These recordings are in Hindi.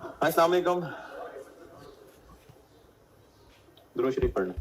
अस्सलाम वालेकुम। दुरूद शरीफ पढ़ना।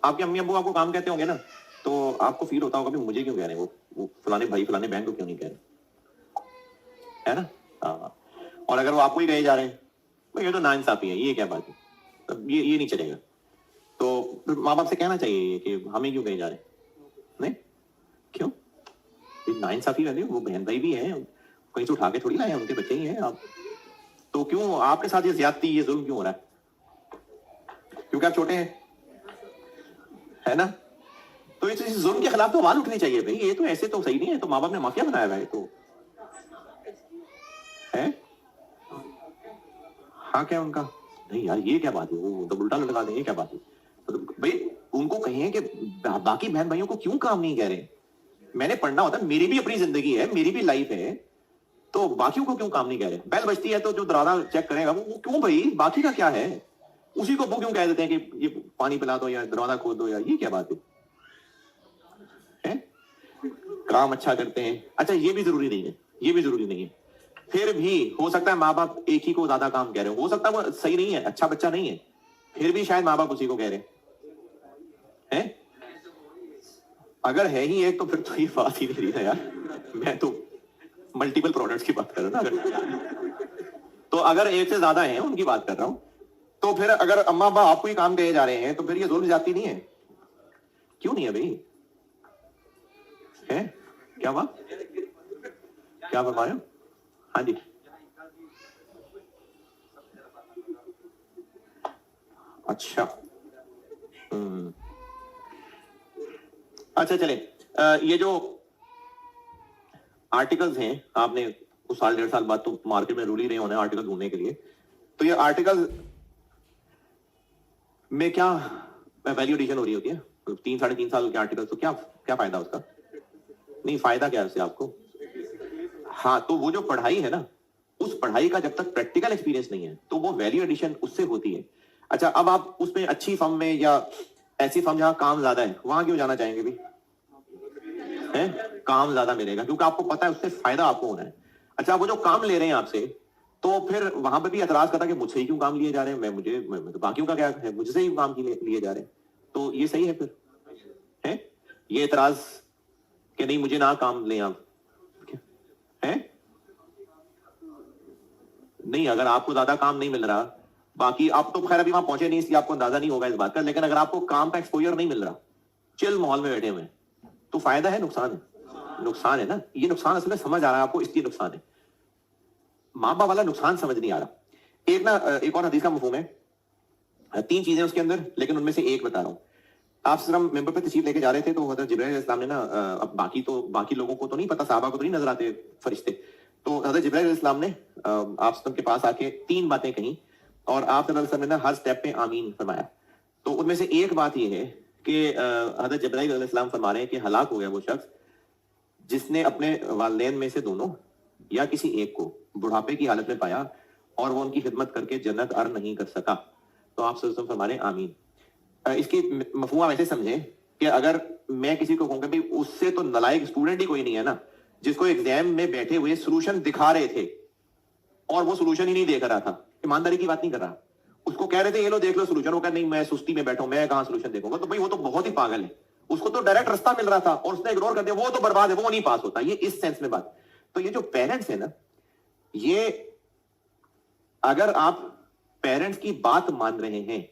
आपके अम्मी अब्बू आपको काम कहते होंगे ना, तो आपको फील होता होगा भी मुझे क्यों कह रहे हैं, वो फलाने भाई फलाने बहन को क्यों नहीं कह रहे, है ना? हाँ। और अगर वो आपको ही कहे जा रहे हैं, भाई ये तो नाइंसाफी है, ये क्या बात है, तब ये नहीं चलेगा। तो फिर माँ बाप से कहना चाहिए कि हमें क्यों कहे जा रहे हैं? नहीं, क्यों? ये नाइंसाफी वाले वो बहन भाई भी हैं, कहीं से उठा के थोड़ी लाए हैं, उनके बच्चे ही हैं आप, तो क्यों आपके साथ ये ज्यादती ये जुल्म क्यों हो रहा है? क्योंकि आप छोटे हैं, है ना? तो इस जुल्म के खिलाफ तो आवाज उठनी चाहिए भाई, ये तो ऐसे तो सही नहीं है, तो माँ बाप ने माफिया बनाया हुआ है तो है। हाँ क्या उनका? नहीं यार ये क्या बात है, वो तो उल्टा लटका देंगे, क्या बात है? तो भाई उनको कहिए कि बाकी बहन भाइयों को क्यों काम नहीं कह रहे? मैंने पढ़ना होता है, मेरी भी अपनी जिंदगी है, मेरी भी लाइफ है, तो बाकियों को क्यों काम नहीं कह रहे? बेल बजती है तो जो दरवाजा चेक करेगा वो क्यों भाई, बाकी का क्या है? उसी को वो क्यों कह देते हैं कि ये पानी पिला दो या दरवाजा खोल दो, या ये क्या बात है? काम अच्छा करते हैं, अच्छा ये भी जरूरी नहीं है, ये भी जरूरी नहीं है। फिर भी हो सकता है माँ बाप एक ही को ज्यादा काम कह रहे हो सकता है वो सही नहीं है, अच्छा बच्चा नहीं है, फिर भी शायद माँ बाप उसी को कह रहे हैं। अगर है ही एक तो फिर तो ये बात ही नहीं रही था यार, मैं तो मल्टीपल प्रोडक्ट्स की बात कर रहा हूँ ना। अगर तो अगर एक से ज्यादा है उनकी बात कर रहा हूं, तो फिर अगर अम्मा अब्बा आपको ही काम कहे जा रहे हैं तो फिर ये जुल्म जाती नहीं है? क्यों नहीं है भाई? है क्या बात, क्या फरमा रहे हो? हाँ जी। अच्छा। हम्म। अच्छा चले, ये जो आर्टिकल्स हैं, आपने कुछ साल डेढ़ साल बाद तो मार्केट में रूल ही रहे होने आर्टिकल ढूंढने के लिए, तो ये आर्टिकल में क्या वैल्यू एडिशन हो रही होती है? 3 साढ़े 3 साल के आर्टिकल, तो क्या क्या फायदा उसका? नहीं, फायदा क्या है उससे आपको? हाँ, तो वो जो पढ़ाई है ना, उस पढ़ाई का जब तक प्रैक्टिकल एक्सपीरियंस नहीं है तो वो वैल्यू एडिशन उससे होती है। अच्छा, अब आप उसमें अच्छी फर्म में या ऐसी फर्म जहां काम ज्यादा है वहां क्यों जाना चाहेंगे भी? है, काम ज्यादा मिलेगा क्योंकि आपको पता है उससे फायदा आपको होना है। अच्छा, वो जो काम ले रहे हैं आपसे, तो फिर वहां पर भी एतराज करता कि मुझसे ही क्यों काम लिए जा रहे हैं, मैं तो बाकियों का क्या है, मुझसे ही काम लिए जा रहे हैं, तो ये सही है फिर? है ये एतराज कि नहीं मुझे ना काम लें आप, है? नहीं, अगर आपको ज्यादा काम नहीं मिल रहा, बाकी आप तो खैर अभी वहां पहुंचे नहीं इसलिए आपको अंदाजा नहीं होगा इस बात का, लेकिन अगर आपको काम का एक्सपोजर नहीं मिल रहा, चिल माहौल में बैठे हुए हैं, तो फायदा है नुकसान है? नुकसान है ना, ये नुकसान असल में समझ आ रहा है आपको, इसलिए नुकसान है। माँ बाप वाला नुकसान समझ नहीं आ रहा। एक ना एक और हदीस का मफहूम है, 3 चीजें उसके अंदर, लेकिन उनमें से एक बता रहा हूं। आप सर मेंबर पे तशरीफ लेके जा रहे थे तो हजरत जिब्राइल अलैहिस्सलाम ने ना, अब बाकी लोगों को तो नहीं पता, साहबा को तो नहीं नजर आते फरिश्ते, तो हजरत जिब्राइल अलैहिस्सलाम ने आप के पास आके 3 बातें कही, और आप सल्लल्लाहु अलैहि वसल्लम ने ना हर स्टेप पे आमीन फरमाया। तो उनमें से एक बात यह है कि हजरत जिब्राइल अलैहिस्सलाम फरमा रहे हैं कि हलाक हो गया वो शख्स जिसने अपने वालिदैन में से दोनों या किसी एक को बुढ़ापे की हालत में पाया और वो उनकी खिदमत करके जन्नत अर्न नहीं कर सका। तो आप सल्लल्लाहु अलैहि वसल्लम फरमा रहे हैं आमीन। इसकी मफहूम आप ऐसे समझें कि अगर मैं किसी को कहूंगा भाई उससे तो नालायक स्टूडेंट ही कोई नहीं है ना, जिसको एग्जाम में बैठे हुए सोल्यूशन दिखा रहे थे और वो सोल्यूशन ही नहीं देख रहा था, ईमानदारी की बात नहीं कर रहा, उसको कह रहे थे ये लो देख लो सोल्यूशन, वो कह नहीं मैं सुस्ती में बैठा हूं, मैं कहां सोल्यूशन देखूंगा, तो भाई वो तो बहुत ही पागल है, उसको तो डायरेक्ट रास्ता मिल रहा था और उसने इग्नोर कर दिया, वो तो बर्बाद है, वो नहीं पास होता। ये इस सेंस में बात। तो ये जो पेरेंट्स है ना, ये अगर आप पेरेंट्स की बात मान रहे हैं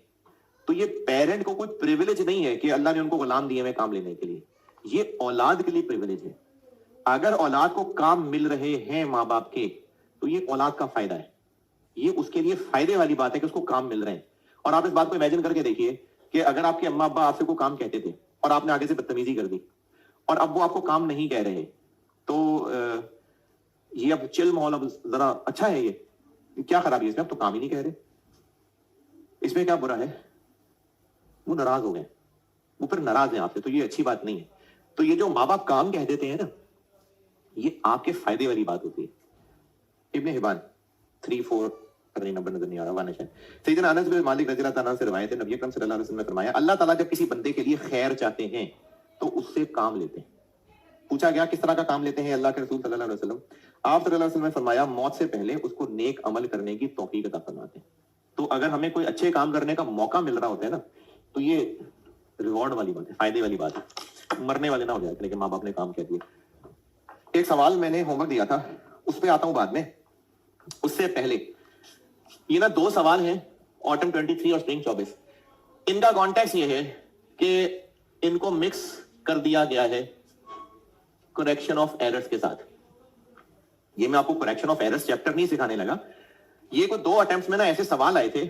तो ये पेरेंट को कोई प्रिविलेज नहीं है कि अल्लाह ने उनको गुलाम दिए हैं काम लेने के लिए, ये औलाद के लिए प्रिविलेज है। अगर औलाद को काम मिल रहे हैं मां बाप के तो ये औलाद का फायदा है, ये उसके लिए फायदे वाली बात है कि उसको काम मिल रहे हैं। और आप इस बात को इमेजिन करके देखिए कि अगर आपके अम्मा अब्बा आपसे कोई काम कहते थे और आपने आगे से बदतमीजी कर दी और अब वो आपको काम नहीं कह रहे, तो ये अब चिल माहौल, अब जरा अच्छा है, ये क्या खराबी है इसमें, अब तो काम ही नहीं कह रहे, इसमें क्या बुरा है? वो नाराज हो गए, वो फिर नाराज है आपसे, तो ये अच्छी बात नहीं है। तो ये जो माँ बाप काम कह देते हैं ना, ये आपके फायदे वाली बात होती है। इब्ने हिबान 3-4 नंबर नजर नहीं आ रहा, वन है। सैयदना अनस बिन मालिक रज़ी अल्लाह तआला से रिवायत है, नबी अकरम सल्लल्लाहु अलैहि वसल्लम ने फरमाया, अल्लाह ताला जब किसी बंदे के लिए खैर चाहते हैं तो उससे काम लेते हैं। पूछा गया किस तरह का काम लेते हैं अल्लाह के रसूल सल्लल्लाहु अलैहि वसल्लम? आप सल्लल्लाहु अलैहि वसल्लम ने फरमाया, मौत से पहले उसको नेक अमल करने की तौफीक अता फरमाते हैं। तो अगर हमें कोई अच्छे काम करने का मौका मिल रहा होता है ना, तो ये रिवॉर्ड वाली बात है, फायदे वाली बात है, मरने वाले ना हो जाए लेकिन माँ बाप ने काम कह दिया। एक सवाल मैंने होमवर्क दिया था, उस पर आता हूं बाद में। उससे पहले ये ना 2 सवाल हैं, ऑटम 23 और स्प्रिंग 24। इनका कॉन्टेक्स्ट ये है कि इनको मिक्स कर दिया गया है करेक्शन ऑफ एरर्स के साथ। ये मैं आपको करेक्शन ऑफ एरर्स चैप्टर नहीं सिखाने लगा, ये कोई 2 अटेम्प्ट्स में ना ऐसे सवाल आए थे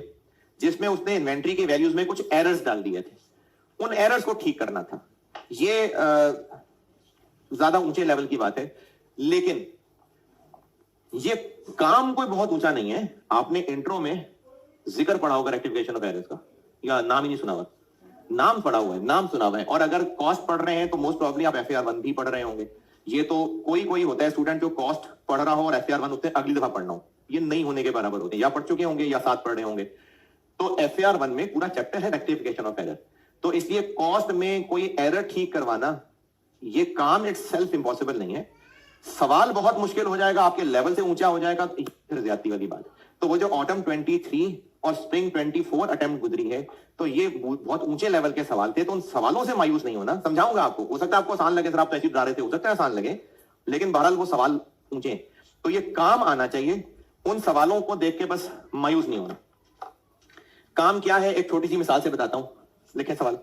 जिसमें उसने इन्वेंट्री के वैल्यूज में कुछ एरर्स डाल दिए थे, उन एरर्स को ठीक करना था। ये ज्यादा ऊंचे लेवल की बात है, लेकिन ये काम कोई बहुत ऊंचा नहीं है। आपने इंट्रो में जिक्र पढ़ा होगा रेक्टिफिकेशन ऑफ एरर्स का, या नाम ही नहीं सुना हुआ? नाम पढ़ा हुआ है, नाम सुना हुआ है। और अगर कॉस्ट पढ़ रहे हैं तो मोस्ट प्रॉब्ली आप FAR 1 भी पढ़ रहे होंगे। ये तो कोई होता है स्टूडेंट जो कॉस्ट पढ़ रहा हो और FAR 1 उससे अगली दफा पढ़ना हो, ये नहीं होने के बराबर होते, या पढ़ चुके होंगे या साथ पढ़ रहे होंगे। तो FAR 1 में पूरा चैप्टर है रेक्टिफिकेशन ऑफ एरर। तो इसलिए कॉस्ट में कोई एरर ठीक करवाना ये काम इटसेल्फ इंपॉसिबल नहीं है। सवाल बहुत मुश्किल हो जाएगा, आपके लेवल से ऊंचा हो जाएगा, तो फिर ज्यादती वाली बात। तो वो जो ऑटम 23 और स्प्रिंग 24 अटेम्प्ट गुजरी है, तो ये बहुत ऊंचे लेवल के सवाल थे। तो उन सवालों से मायूस नहीं होना, समझाऊंगा आपको। हो सकता है आपको आसान लगे, सर आप तहसील डरा रहे थे, हो सकता है आसान लगे, लेकिन बहरहाल वो सवाल ऊंचे हैं, तो ये काम आना चाहिए। उन सवालों को देख के बस मायूस नहीं होना। काम क्या है, एक छोटी सी मिसाल से बताता हूं। लिखें सवाल।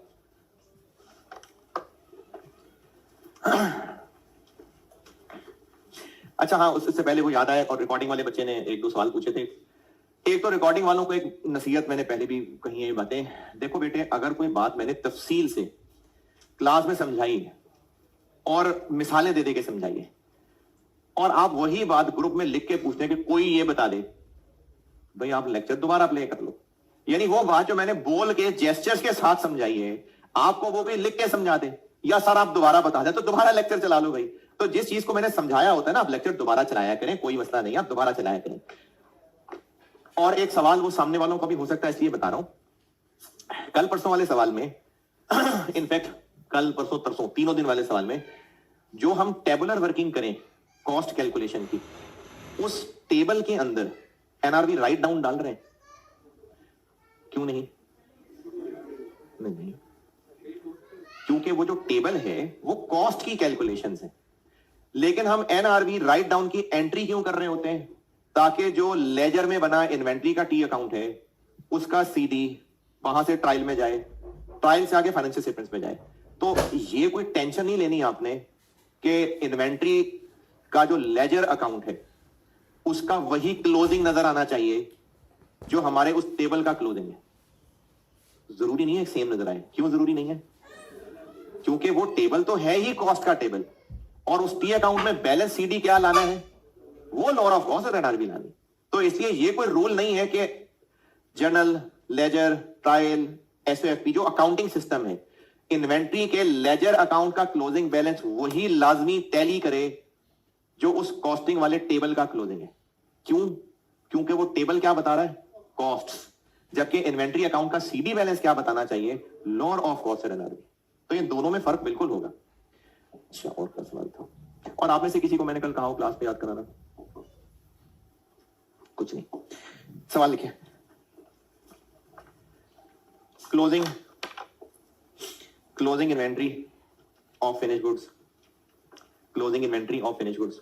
अच्छा हाँ, उससे पहले वो याद आया, और रिकॉर्डिंग वाले बच्चे ने 1-2 सवाल पूछे थे। एक तो रिकॉर्डिंग वालों को एक नसीहत, मैंने पहले भी कही है ये बातें। देखो बेटे, अगर कोई बात मैंने तफसील से क्लास में समझाई है और मिसालें दे के समझाई है, और आप वही बात ग्रुप में लिख के पूछते हैं कि कोई ये बता दे, भाई आप लेक्चर दोबारा प्ले कर लो। यानी वो बात जो मैंने बोल के जेस्चर्स के साथ समझाई है, आपको वो भी लिख के समझा दे, या सर आप दोबारा बता दे, तो दोबारा लेक्चर चला लो भाई। तो जिस चीज को मैंने समझाया होता है ना, आप लेक्चर दोबारा चलाया करें, कोई मसला नहीं, आप दोबारा चलाया करें। और एक सवाल वो सामने वालों का भी हो सकता है, इसलिए बता रहा हूं। कल परसों वाले सवाल में इनफैक्ट कल परसों तरसों तीनों दिन वाले सवाल में, जो हम टेबुलर वर्किंग करें कॉस्ट कैलकुलेशन की, उस टेबल के अंदर NRV राइट डाउन डाल रहे हैं? क्यों नहीं? नहीं, क्योंकि वो जो टेबल है वो कॉस्ट की कैलकुलेशन है, लेकिन हम NRV राइट डाउन की एंट्री क्यों कर रहे होते हैं? ताकि जो लेजर में बना इन्वेंट्री का T अकाउंट है, उसका CD वहां से ट्रायल में जाए, ट्रायल से आगे फाइनेंशियल स्टेटमेंट्स में जाए। तो ये कोई टेंशन नहीं लेनी आपने कि इन्वेंट्री का जो लेजर अकाउंट है उसका वही क्लोजिंग नजर आना चाहिए जो हमारे उस टेबल का क्लोजिंग है। जरूरी नहीं है सेम नजर आए। क्यों जरूरी नहीं है? क्योंकि वो टेबल तो है ही कॉस्ट का टेबल, और उस T अकाउंट में बैलेंस CD क्या लाना है? वो लॉर ऑफ कॉस्ट और NRV लानी। तो इसलिए ये कोई रूल नहीं है कि जर्नल, लेजर, ट्रायल, SOFP जो अकाउंटिंग सिस्टम है, इन्वेंट्री के लेजर अकाउंट का क्लोजिंग बैलेंस वही लाजमी टैली करे जो उस कॉस्टिंग वाले टेबल का क्लोजिंग है। क्यों? क्योंकि वो टेबल क्या बता रहा है? कॉस्ट्स, जबकि इन्वेंट्री अकाउंट का CD बैलेंस क्या बताना चाहिए? लॉर ऑफ कॉस्ट और NRV। तो ये दोनों में फर्क बिल्कुल होगा। अच्छा, और क्या सवाल था? और आप में से किसी को मैंने कल कहा हो क्लास पे याद कराना? कुछ नहीं। सवाल लिखिए। Closing inventory of finished goods, closing inventory of finished goods.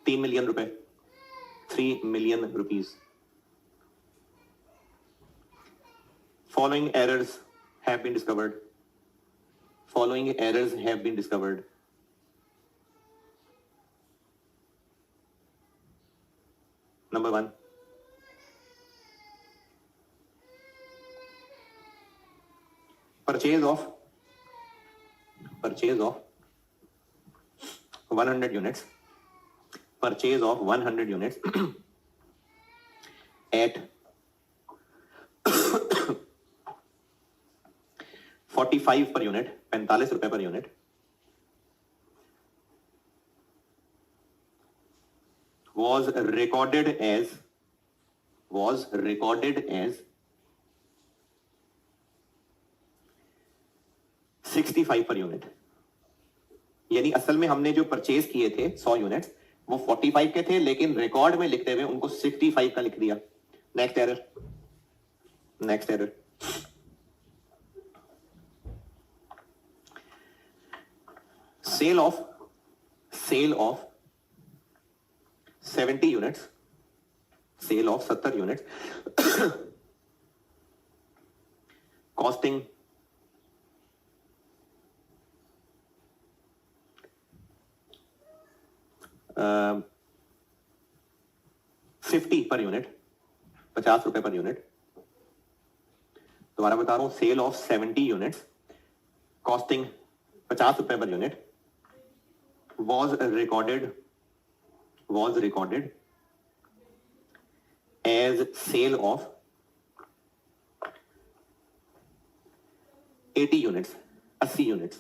₹3 million, 3 million rupees. Following errors have been discovered. Following errors have been discovered. Number 1. Purchase of 100 units. Purchase of 100 units at 45 per unit, 45 रुपए per unit, was recorded as 65 per unit. यानी असल में हमने जो परचेज किए थे 100 यूनिट्स वो 45 के थे, लेकिन रिकॉर्ड में लिखते हुए उनको 65 का लिख दिया. Next error. Sale of 70 units, sale of 70 units costing $50 per unit, 50 रुपए पर यूनिट. दोबारा बता रहा हूं, सेल ऑफ 70 यूनिट्स कॉस्टिंग 50 रुपए per unit was recorded as sale of 80 units, 80 units.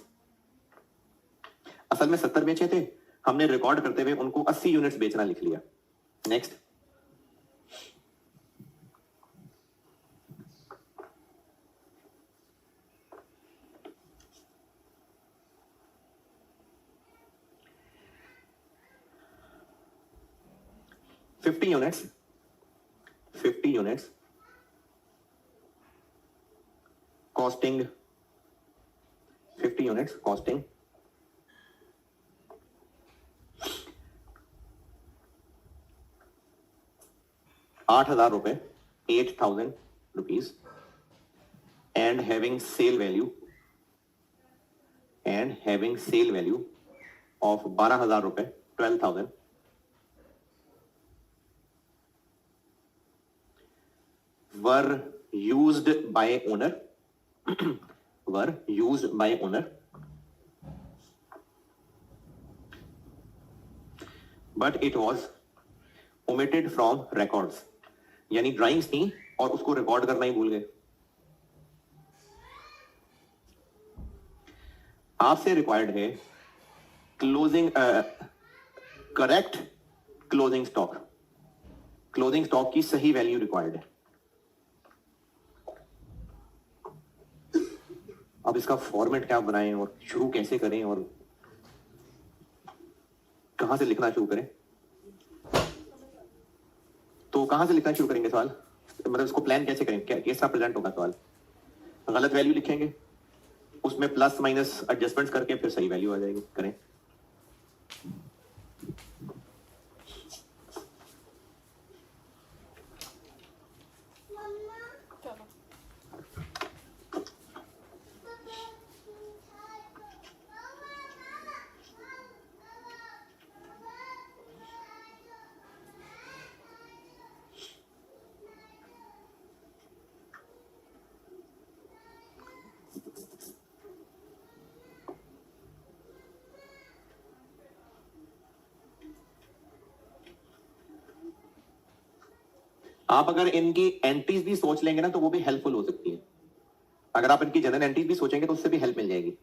असल में 70 बेचे थे, हमने रिकॉर्ड करते हुए उनको 80 यूनिट्स बेचना लिख लिया. Next. $50 units costing 50 units costing ₹8,000, 8,000 rupees, and having sale value of ₹12,000, 12,000. were used by owner but it was omitted from records. यानी ड्राइंग्स थी और उसको रिकॉर्ड करना ही भूल गए. आपसे रिक्वायर्ड है क्लोजिंग करेक्ट क्लोजिंग स्टॉक की सही वैल्यू रिक्वायर्ड है. अब इसका फॉर्मेट क्या बनाएं और शुरू कैसे करें और कहां से लिखना शुरू करें? तो कहां से लिखना शुरू करेंगे सवाल? मतलब इसको प्लान कैसे करें, कैसा प्रेजेंट होगा सवाल? गलत वैल्यू लिखेंगे, उसमें प्लस माइनस एडजस्टमेंट्स करके फिर सही वैल्यू आ जाएगी. करें. आप अगर इनकी एंट्रीज भी सोच लेंगे ना तो वो भी हेल्पफुल हो सकती है. अगर आप इनकी जनरल एंट्रीज भी सोचेंगे तो उससे भी हेल्प मिल जाएगी.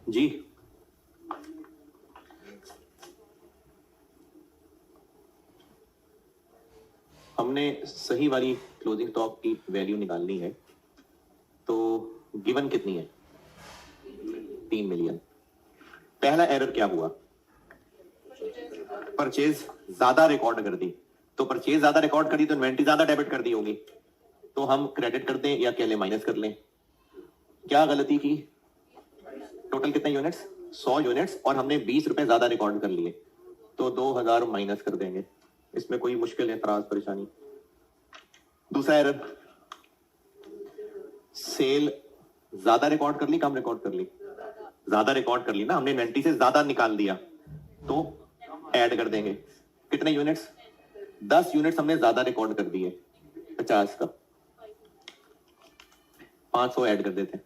जी हमने सही वाली क्लोजिंग स्टॉक की वैल्यू निकालनी है, तो गिवन कितनी है? 3 मिलियन। पहला एरर क्या हुआ? परचेज ज्यादा रिकॉर्ड कर दी। तो परचेज ज्यादा रिकॉर्ड कर दी तो इन्वेंट्री ज्यादा डेबिट कर दी होगी, तो हम क्रेडिट कर दें या कह लें माइनस कर लें? क्या गलती की? टोटल कितने यूनिट्स? 100 यूनिट्स, और हमने 20 रुपए ज्यादा रिकॉर्ड कर लिए, तो 2000 माइनस कर देंगे। इसमें कोई मुश्किल एतराज परेशानी? दूसरा एरर, सेल ज्यादा रिकॉर्ड कर ली कम रिकॉर्ड कर ली? ज्यादा रिकॉर्ड कर ली ना, हमने इन्वेंट्री से ज्यादा निकाल दिया, तो ऐड कर देंगे। कितने यूनिट्स? 10 यूनिट्स हमने ज्यादा रिकॉर्ड कर दिए, 50 का 500 ऐड कर देते हैं।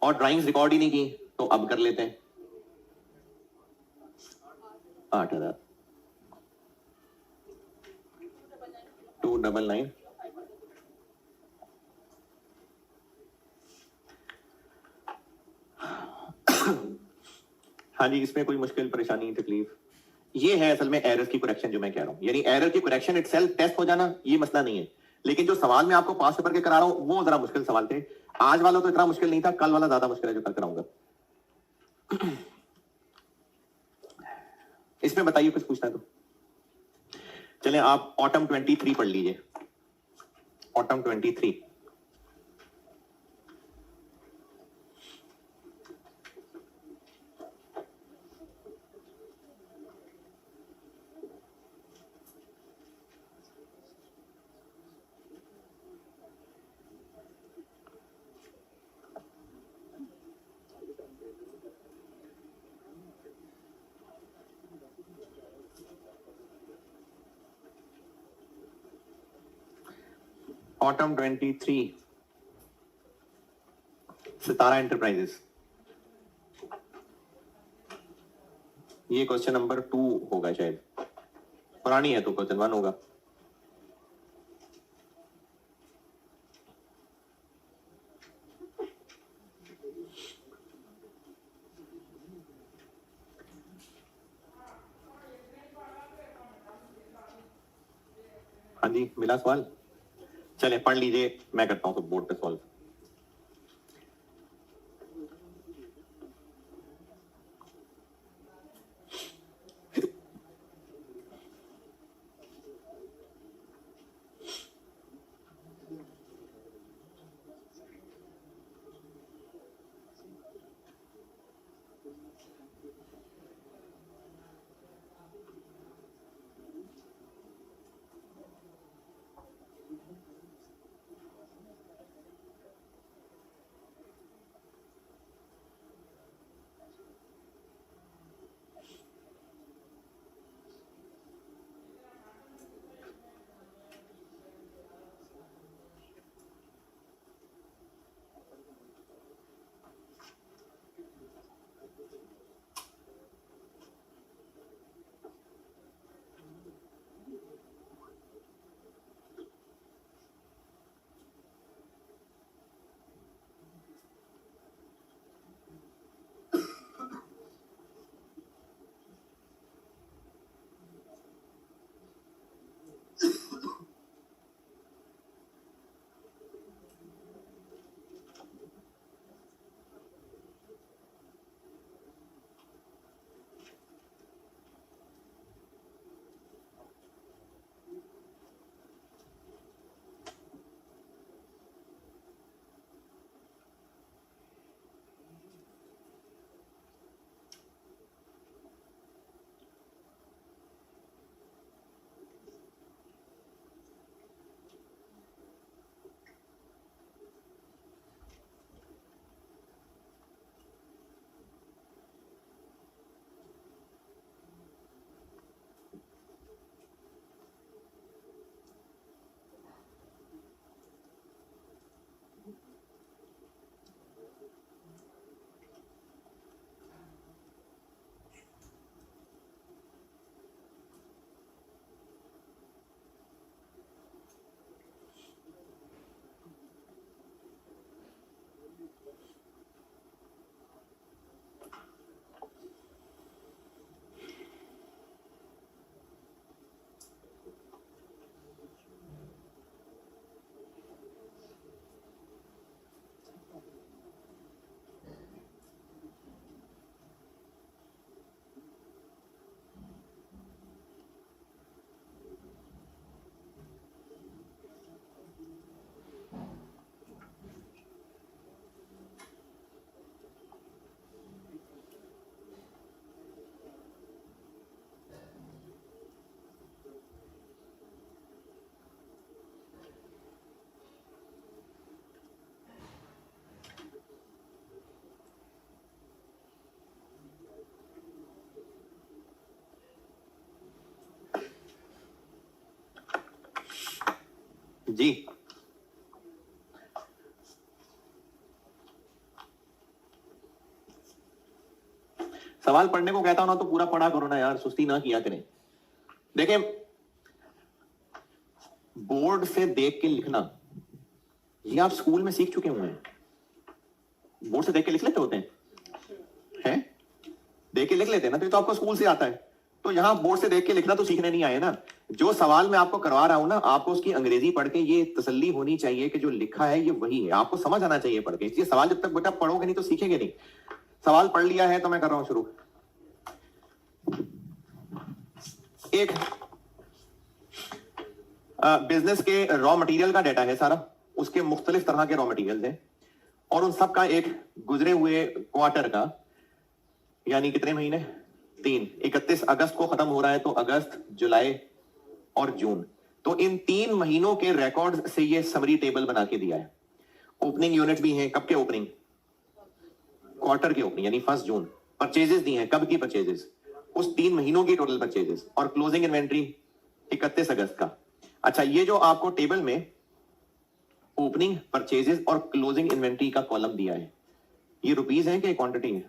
और ड्राइंग्स रिकॉर्ड ही नहीं की, तो अब कर लेते हैं 8000। 299। हाँ जी, इसमें कोई मुश्किल परेशानी तकलीफ? ये है असल में एरर की करेक्शन जो मैं कह रहा हूं, यानी एरर की करेक्शन इटसेल्फ टेस्ट हो जाना ये मसला नहीं है, लेकिन जो सवाल मैं आपको पास पेपर के करा रहा हूं वो जरा मुश्किल सवाल थे। आज वाला तो इतना मुश्किल नहीं था, कल वाला ज्यादा मुश्किल है जो कल कराऊंगा। इसमें बताइए कुछ पूछना है तो। चलें, आप ऑटम 23 पढ़ लीजिए। ऑटम 23। ऑटम 23, सितारा एंटरप्राइजेस। ये क्वेश्चन नंबर 2 होगा शायद, पुरानी है तो क्वेश्चन 1 होगा। हाँ जी, मिला सवाल? चले पढ़ लीजिए, मैं करता हूं तो बोर्ड पे सॉल्व। जी सवाल पढ़ने को कहता हूं ना तो पूरा पढ़ा करो ना यार, सुस्ती ना किया करें। देखें, बोर्ड से देख के लिखना ये आप स्कूल में सीख चुके हुए हैं। बोर्ड से देख के लिख लेते होते हैं? देख के लिख लेते हैं ना, तो आपको स्कूल से आता है। तो यहां बोर्ड से देख के लिखना तो सीखने नहीं आए ना। जो सवाल मैं आपको करवा रहा हूं ना, आपको उसकी अंग्रेजी पढ़ के ये तसल्ली होनी चाहिए कि जो लिखा है ये वही है, आपको समझ आना चाहिए पढ़ के। इसलिए सवाल जब तक बेटा पढ़ोगे नहीं तो सीखेंगे नहीं। सवाल पढ़ लिया है तो मैं कर रहा हूं शुरू। एक बिजनेस के रॉ मटेरियल का डाटा है सारा, उसके मुख्तलिफ तरह के रॉ मटेरियल हैं और उन सब का एक गुजरे हुए क्वार्टर का, यानी कितने महीने, 3, 31 अगस्त को खत्म हो रहा है तो अगस्त, जुलाई और जून, तो इन 3 महीनों के रिकॉर्ड से ये समरी टेबल बना के दिया है। ओपनिंग यूनिट भी है, कब के ओपनिंग, क्वार्टर के ओपनिंग यानी 1 जून। परचेजेस दी हैं, कब की परचेजेस, उस 3 महीनों की टोटल परचेजेस, और क्लोजिंग इन्वेंट्री 31 अगस्त का। अच्छा, ये जो आपको टेबल में ओपनिंग, परचेजेस और क्लोजिंग इन्वेंट्री का कॉलम दिया है, ये रुपीस है कि क्वांटिटी है?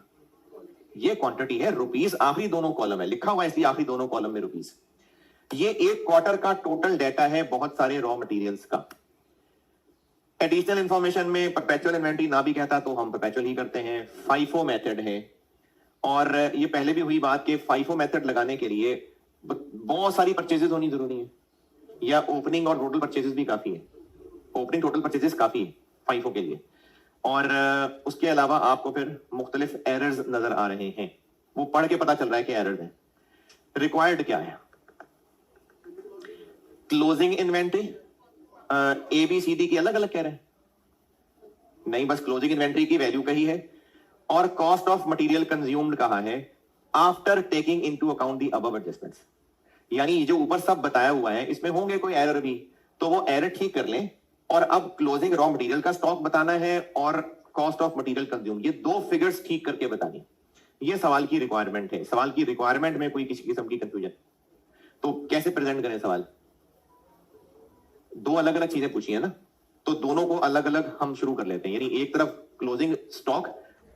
ये क्वांटिटी है, रुपीस आखिरी दोनों कॉलम है, लिखा हुआ है इसलिए आखिरी दोनों कॉलम में रुपीस। ये एक क्वार्टर का टोटल डाटा है बहुत सारे रॉ मटेरियल्स का। एडिशनल इंफॉर्मेशन में परपेचुअल इन्वेंट्री ना भी कहता तो हम परपेचुअल ही करते हैं। फाइफो मेथड है, और ये पहले भी हुई बात कि फाइफो मेथड लगाने के लिए बहुत सारी परचेजेस होनी जरूरी है, या ओपनिंग और टोटल परचेजेस भी काफी है। ओपनिंग टोटल परचेजेस काफी है फाइफो के लिए, और उसके अलावा आपको फिर मुख्तलिफ एरर्स नजर आ रहे हैं, वो पढ़ के पता चल रहा है कि एरर्स हैं। रिक्वायर्ड क्या है? क्लोजिंग इन्वेंट्री, ABCD की अलग अलग कह रहे हैं? नहीं, बस क्लोजिंग इन्वेंट्री की वैल्यू कही है, और कॉस्ट ऑफ मटेरियल कंज्यूम्ड कहा है after taking into account the above adjustments. यानी जो ऊपर सब बताया हुआ है इसमें होंगे कोई एरर भी, तो वो एरर ठीक कर लें, और अब क्लोजिंग रॉ मटेरियल का स्टॉक बताना है और कॉस्ट ऑफ मटेरियल कंज्यूम, ये 2 फिगर्स ठीक करके बतानी। ये सवाल की रिक्वायरमेंट है। सवाल की रिक्वायरमेंट में कोई किसी किस्म की कंफ्यूजन तो कैसे प्रेजेंट करें सवाल? 2 अलग अलग चीजें पूछी है ना, तो दोनों को अलग अलग हम शुरू कर लेते हैं। यानी एक तरफ क्लोजिंग स्टॉक,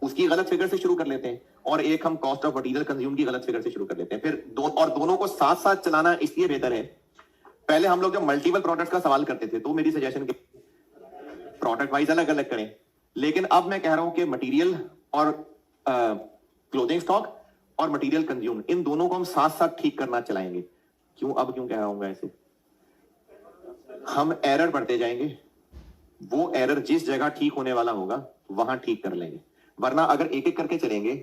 उसकी गलत फिगर से शुरू कर लेते हैं, और एक हम कॉस्ट ऑफ मटेरियल कंज्यूम की गलत फिगर से शुरू कर लेते हैं। फिर दोनों को साथ साथ चलाना इसलिए बेहतर है। पहले हम लोग जब मल्टीपल प्रोडक्ट्स का सवाल करते थे तो मेरी सजेशन के प्रोडक्ट वाइज अलग अलग करें, लेकिन अब मैं कह रहा हूं कि मटेरियल और क्लोजिंग स्टॉक और मटेरियल कंज्यूम, इन दोनों को हम साथ साथ ठीक करना चलाएंगे। क्यों कह रहा हूं ऐसे? हम एरर बढ़ते जाएंगे, वो एरर जिस जगह ठीक होने वाला होगा वहां ठीक कर लेंगे, वरना अगर एक एक करके चलेंगे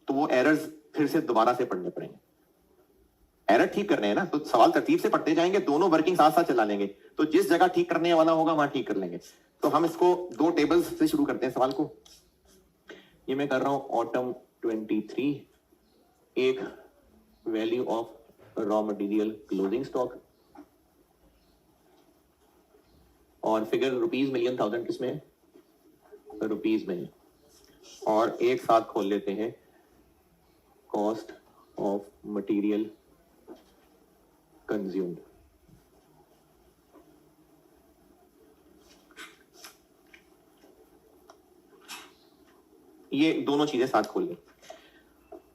तो वो एरर्स फिर से दोबारा से पढ़ने पड़ेंगे। एरर ठीक करने हैं ना, तो सवाल तरतीब से पढ़ते जाएंगे, दोनों वर्किंग साथ साथ चला लेंगे, तो जिस जगह ठीक करने वाला होगा वहां ठीक कर लेंगे। तो हम इसको 2 टेबल्स से शुरू करते हैं सवाल को। ये मैं कर रहा हूं ऑटम 23, एक value of raw material closing stock, और फिगर रुपीज मिलियन थाउजेंड किसमें है? रुपीज में है, और एक साथ खोल लेते हैं कॉस्ट ऑफ मटेरियल कंज्यूम्ड। ये दोनों चीजें साथ खोल लें,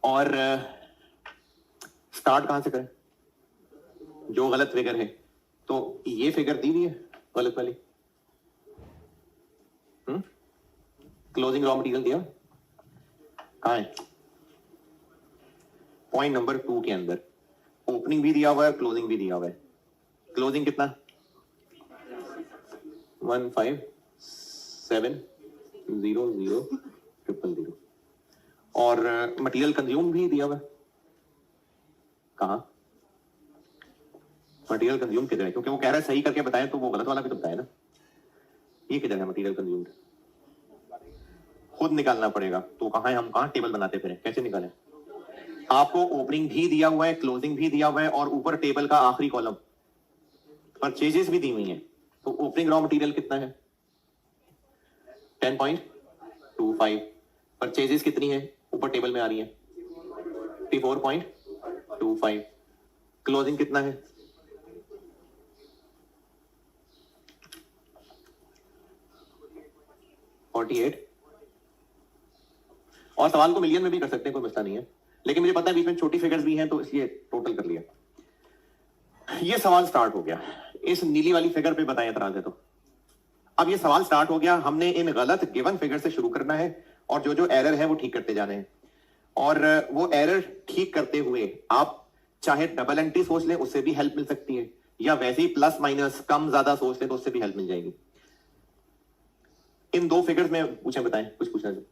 और स्टार्ट कहां से करें? जो गलत फिगर है, तो ये फिगर दी हुई है गलत वाली, क्लोजिंग रॉ मटेरियल दिया कहां है? पॉइंट नंबर 2 के अंदर ओपनिंग भी दिया हुआ है, क्लोजिंग भी दिया हुआ है। क्लोजिंग कितना? 157000000, और मटेरियल कंज्यूम भी दिया हुआ है। कहां मटेरियल कंज्यूम किधर है? क्योंकि वो कह रहा है सही करके बताएं, तो वो गलत वाला भी तो बताया ना। ये किधर है मटेरियल कंज्यूम्ड? खुद निकालना पड़ेगा। तो कहां है? हम कहां टेबल बनाते फिर, कैसे निकालें? आपको ओपनिंग भी दिया हुआ है, क्लोजिंग भी दिया हुआ है, और ऊपर टेबल का आखिरी कॉलम परचेजेस भी दी हुई है। तो ओपनिंग रॉ मटेरियल कितना है? 10.25। परचेजेस कितनी है? ऊपर टेबल में आ रही है 54.25। क्लोजिंग कितना है? 48। और सवाल को मिलियन में भी कर सकते हैं, कोई मसला नहीं है, लेकिन मुझे पता है बीच में छोटी फिगर्स भी हैं तो इसलिए टोटल कर लिया। ये सवाल स्टार्ट हो गया, इस नीली वाली फिगर पे बताएं एतराज है तो। अब ये सवाल स्टार्ट हो गया, हमने इन गलत गिवन फिगर से शुरू करना है और जो जो एरर है वो ठीक करते जाने हैं। और वो एरर ठीक करते हुए आप चाहे डबल एंट्री सोच लें, उससे भी हेल्प मिल सकती है, या वैसे ही प्लस माइनस कम ज्यादा सोच लें तो उससे भी हेल्प मिल जाएगी। इन दो फिगर्स में पूछें, बताएं कुछ पूछना है।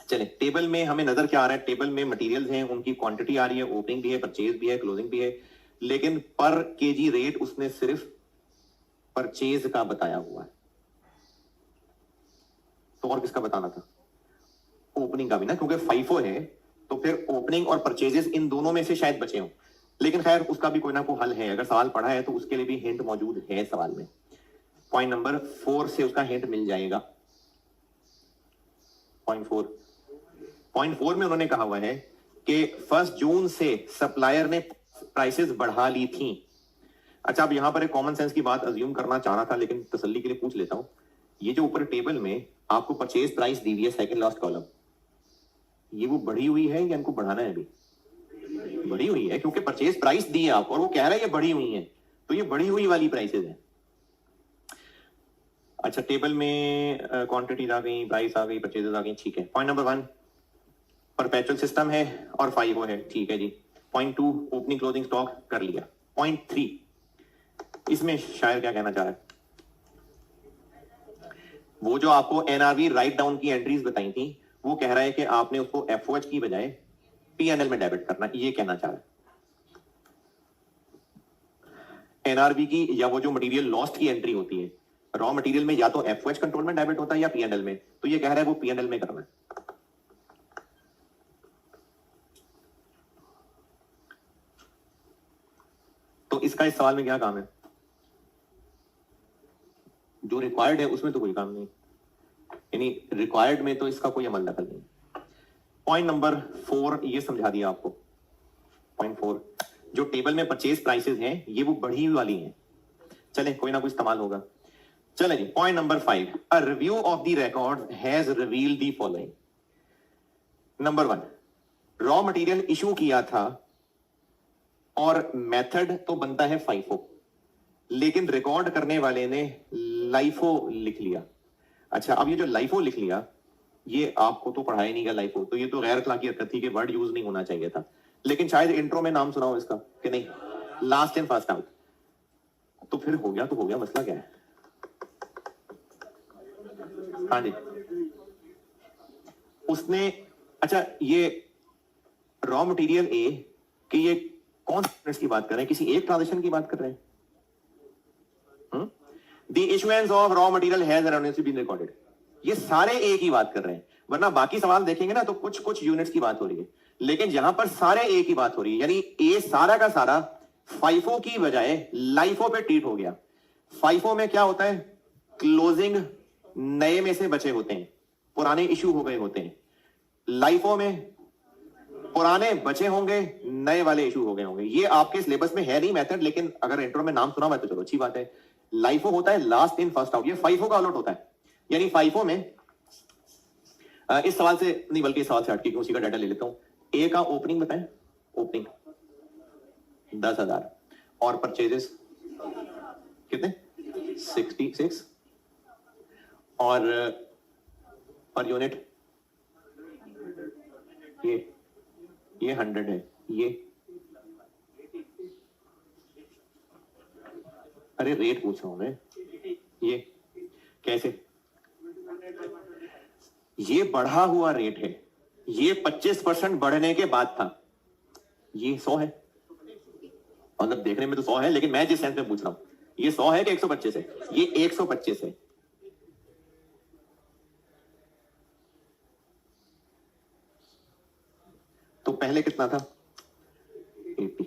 चले, टेबल में हमें नजर क्या आ रहा है? टेबल में मटेरियल्स हैं, उनकी क्वांटिटी आ रही है, ओपनिंग भी है, परचेज भी है, क्लोजिंग भी है, लेकिन पर केजी रेट उसने सिर्फ परचेज का बताया हुआ है। तो और किसका बताना था? ओपनिंग का भी ना, क्योंकि फाइफो है तो फिर ओपनिंग और परचेजेस इन दोनों में से शायद बचे हों, लेकिन खैर उसका भी कोई ना कोई हल है। अगर सवाल पढ़ा है तो उसके लिए भी हिंट मौजूद है सवाल में। पॉइंट नंबर 4 से उसका हिंट मिल जाएगा। पॉइंट 4 में उन्होंने कहा हुआ है कि 1 जून से सप्लायर ने प्राइसेस बढ़ा ली थी। अच्छा, अब यहां पर एक कॉमन सेंस की बात अज्यूम करना चाह रहा था, लेकिन तसल्ली के लिए पूछ लेता हूं। ये जो ऊपर टेबल में आपको परचेज प्राइस दी हुई है, सेकंड लास्ट कॉलम, ये वो बढ़ी हुई है या इनको बढ़ाना है? अभी बढ़ी हुई है, क्योंकि परचेज प्राइस दी है आप और वो कह रहा है ये बढ़ी हुई है, तो ये बढ़ी हुई वाली प्राइसेस है। अच्छा, टेबल में क्वांटिटीज आ गई, प्राइस आ गई, परचेजेस आ गई, ठीक है। पॉइंट नंबर 1 परपेचुअल सिस्टम है और फाइव है, ठीक है जी। पॉइंट 2 ओपनिंग क्लोजिंग स्टॉक कर लिया। पॉइंट 3 इसमें शायर क्या कहना चाह रहा है? वो जो आपको एनआरवी राइट डाउन की एंट्रीज बताई थी, वो कह रहा है कि आपने उसको एफओएच की बजाय पीएनएल में डेबिट करना, ये कहना चाह रहा है। एनआरवी की या वो जो मटेरियल लॉस्ट की एंट्री होती है रॉ मटेरियल में, या तो एफओएच कंट्रोल में डेबिट होता है या पीएनएल में, तो ये कह रहा है वो पीएनएल में करना है। तो इसका इस सवाल में क्या काम है? जो रिक्वायर्ड है उसमें तो कोई काम नहीं, यानी रिक्वायर्ड में तो इसका कोई अमल दखल नहीं। पॉइंट नंबर 4 ये समझा दिया आपको। पॉइंट 4 जो टेबल में परचेज प्राइसेस हैं ये वो बढ़ी हुई वाली हैं। चले, कोई ना कोई इस्तेमाल होगा। चले जी, point number 5 a review of the record has revealed the following. Number 1, raw material issue किया था और मेथड तो बनता है फाइफो, लेकिन रिकॉर्ड करने वाले ने लाइफो लिख लिया। अच्छा, अब ये जो लाइफो लिख लिया, ये आपको तो पढ़ाया नहीं गया लाइफो, तो ये तो गैर अखलाकी हरकत थी कि वर्ड यूज नहीं होना चाहिए था, लेकिन शायद इंट्रो में नाम सुना हो इसका कि नहीं, लास्ट इन फर्स्ट आउट। तो फिर हो गया तो हो गया, मसला क्या है? हाँ जी, उसने, अच्छा ये रॉ मटेरियल ए कि ये कौन सी की बात कर रहे हैं? किसी एक ट्रांजेक्शन की बात कर रहे हैं? The issuance of raw material has erroneously been recorded, ये सारे ए की बात कर रहे हैं, वरना बाकी सवाल देखेंगे ना तो कुछ कुछ यूनिट्स की बात हो रही है, लेकिन यहां पर सारे ए की बात हो रही है, यानी ए सारा का सारा फाइफो की बजाय लाइफो पे ट्रीट हो गया। फाइफो में क्या होता है? क्लोजिंग नए में से बचे होते हैं, पुराने इशू हो गए होते हैं। लाइफो में पुराने बचे होंगे, नए वाले इशू हो गए होंगे। ये आपके सिलेबस में है नहीं मेथड, लेकिन अगर इंट्रो में नाम सुना हुआ तो चलो अच्छी बात है। लाइफो होता है लास्ट इन फर्स्ट आउट, ये फाइफो का अलर्ट होता है। यानी फाइफो में इस सवाल से नहीं बल्कि इस सवाल से हटके उसी का डाटा ले लेता हूं। ए का ओपनिंग बताएं, ओपनिंग 10,000 और परचेजेस कितने? 66 और पर यूनिट ये 100 है। ये अरे रेट पूछ रहा हूं मैं, ये कैसे? ये बढ़ा हुआ रेट है, ये 25% बढ़ने के बाद था, ये 100 है। मतलब देखने में तो 100 है, लेकिन मैं जिस सेंस में पूछ रहा हूं, ये 100 है कि 125 है? ये 125 है। तो पहले कितना था? 80।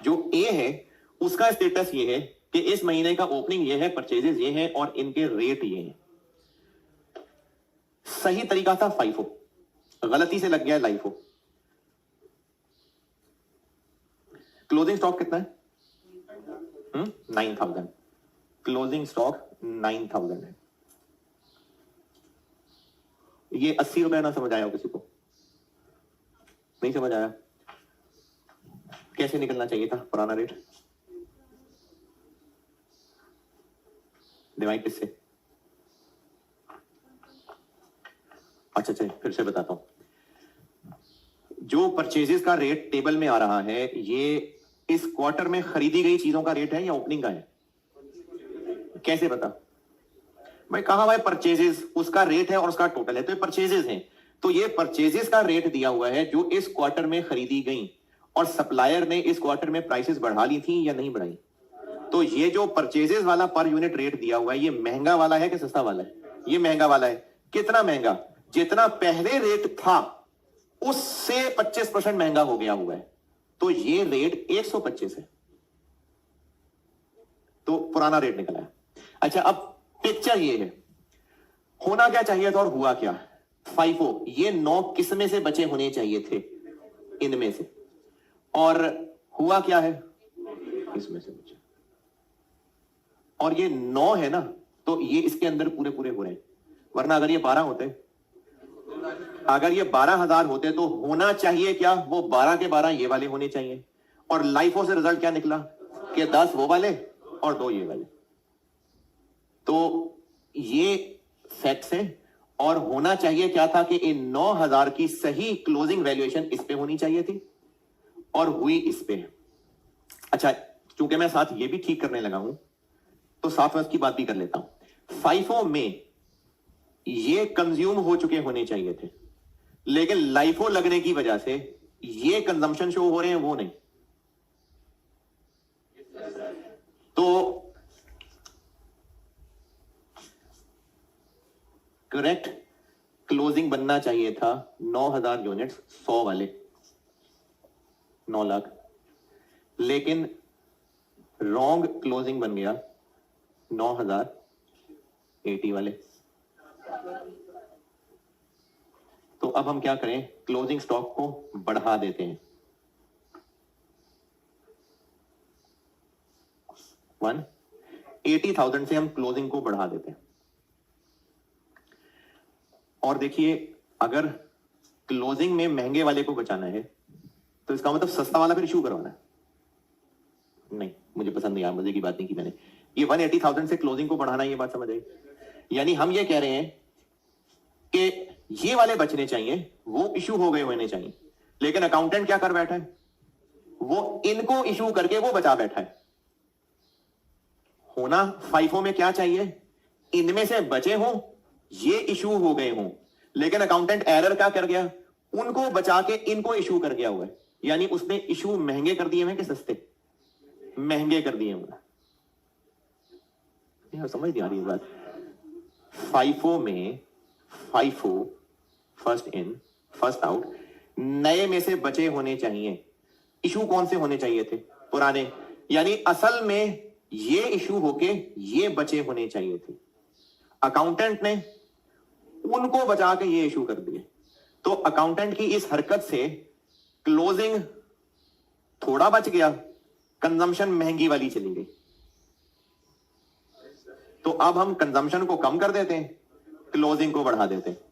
जो ए है उसका स्टेटस ये है कि इस महीने का ओपनिंग ये है, परचेजेस ये है और इनके रेट ये हैं। सही तरीका था फाइफो, गलती से लग गया लाइफो। क्लोजिंग स्टॉक कितना है? 9,000, क्लोजिंग स्टॉक 9,000 है। ये 80 रुपए ना समझ आया किसी को? नहीं समझ आया? कैसे निकलना चाहिए था पुराना रेट? डिवाइड किससे? अच्छा फिर से बताता हूं। जो परचेजेस का रेट टेबल में आ रहा है, ये इस क्वार्टर में खरीदी गई चीजों का रेट है या ओपनिंग का है? कैसे पता? मैं कहा भाई परचेजेस उसका रेट है और उसका टोटल है, तो ये परचेजेस हैं। तो ये परचेजेस का रेट दिया हुआ है जो इस क्वार्टर में खरीदी गई, और सप्लायर ने इस क्वार्टर में प्राइसेस बढ़ा ली थी या नहीं बढ़ाई। तो ये जो परचेजेस वाला पर यूनिट रेट दिया हुआ है, ये महंगा वाला है कि सस्ता वाला है? ये महंगा वाला है। कितना महंगा? जितना पहले रेट था उससे 25% महंगा हो गया हुआ है। तो ये रेट 125 है, तो पुराना रेट निकला है। अच्छा, अब पिक्चर ये है, होना क्या चाहिए था और हुआ क्या? FIFO, ये 9 किस में से बचे होने चाहिए थे? इनमें से। और हुआ क्या है? इसमें से बचे। और ये 9 है ना, तो ये इसके अंदर पूरे पूरे हो रहे हैं। वरना अगर ये 12 होते, अगर ये 12,000 होते तो होना चाहिए क्या? वो 12 के 12 ये वाले होने चाहिए। और लाइफो से रिजल्ट क्या निकला कि 10 वो वाले और 2 ये वाले। तो ये फैक्ट्स है। और होना चाहिए क्या था कि इन 9,000 की सही क्लोजिंग वैल्यूएशन इस पे होनी चाहिए थी, और हुई इस पे। अच्छा, चूंकि मैं साथ ये भी ठीक करने लगा हूं, तो साथ में उसकी बात भी कर लेता हूं। FIFO में ये कंज्यूम हो चुके होने चाहिए थे, लेकिन लाइफो लगने की वजह से ये कंजम्पशन शो हो रहे हैं, वो नहीं। तो करेक्ट क्लोजिंग बनना चाहिए था 9,000 यूनिट्स, 100 वाले 9 लाख, लेकिन रॉन्ग क्लोजिंग बन गया 9,080 वाले। तो अब हम क्या करें? क्लोजिंग स्टॉक को बढ़ा देते हैं। 180,000 से हम क्लोजिंग को बढ़ा देते हैं। और देखिए, अगर क्लोजिंग में महंगे वाले को बचाना है, तो इसका मतलब सस्ता वाला फिर इशू करवाना है। नहीं, मुझे पसंद नहीं आया, मजे की बात नहीं की मैंने। ये 180,000 से क्लोजिंग को बढ़ाना, ये बात समझ आई? यानी हम ये कह रहे हैं कि ये वाले बचने चाहिए, वो इशू हो गए होने चाहिए, लेकिन अकाउंटेंट क्या कर बैठा है? वो इनको इशू करके वो बचा बैठा है। होना FIFO में क्या चाहिए? इनमें से बचे हों, ये इशू हो गए हों, लेकिन अकाउंटेंट एरर क्या कर गया? उनको बचा के इनको इशू कर गया हुआ है। यानी उसने इशू महंगे कर दिए हैं कि सस्ते? महंगे कर दिए हुए। समझ नहीं आ रही बात? FIFO में FIFO first in first out, नए में से बचे होने चाहिए। इशू कौन से होने चाहिए थे? पुराने। यानी असल में ये इशू होके ये बचे होने चाहिए थे, अकाउंटेंट ने उनको बचा के ये इशू कर दिए। तो अकाउंटेंट की इस हरकत से क्लोजिंग थोड़ा बच गया, कंजम्पशन महंगी वाली चली गई। तो अब हम कंजम्पशन को कम कर देते हैं, क्लोजिंग को बढ़ा देते हैं।